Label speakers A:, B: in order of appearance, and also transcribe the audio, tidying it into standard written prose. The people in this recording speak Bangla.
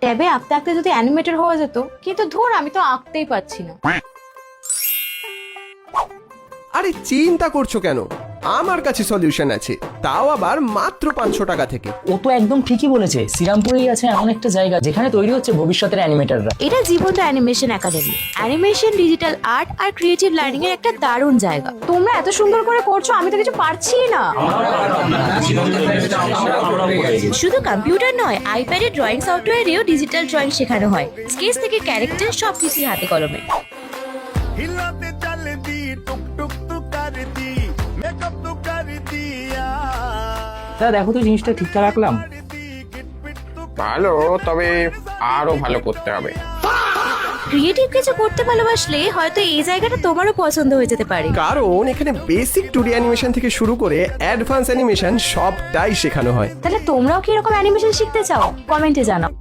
A: ট্যাবে আঁকতে আঁকতে যদি অ্যানিমেটেড হওয়া যেত, কিন্তু ধর আমি তো আঁকতেই পারছি না।
B: আরে চিন্তা করছো কেন, আমার কাছে সলিউশন আছে, তাও আবার মাত্র 500 টাকা থেকে।
C: ও তো একদম ঠিকই বলেছে, শ্রীরামপুরেই আছে এমন একটা জায়গা যেখানে তৈরি হচ্ছে ভবিষ্যতের অ্যানিমেটররা।
A: এটা জীবন্ত animation academy. Animation, digital art আর ক্রিয়েটিভ লার্নিং এর একটা দারুণ জায়গা। তোমরা এত সুন্দর করে করছো, আমি তো কিছু পারছি না। শুধু কম্পিউটার নয়, আইপ্যাডে ড্রয়িং সফটওয়্যারেও ডিজিটাল ড্রয়িং শেখানো হয়। স্কেচ থেকে ক্যারেক্টার সবকিছু হাতে কলমে।
D: हिलाते चल दी टुक टुक तू कर दी मेकअप तू कर दिया
C: দাদা দেখো তো জিনিসটা ঠিকঠাক রাখলাম?
E: ভালো, তবে আরো ভালো করতে হবে।
A: ক্রিয়েটিভ কিছু করতে ভালোবাসলে হয়তো এই জায়গাটা তোমারও পছন্দ হয়ে যেতে পারে।
B: কারণ এখানে বেসিক 2D অ্যানিমেশন থেকে শুরু করে অ্যাডভান্স অ্যানিমেশন সবটাই শেখানো হয়।
A: তাহলে তোমরাও কি এরকম অ্যানিমেশন শিখতে চাও? কমেন্টে জানাও।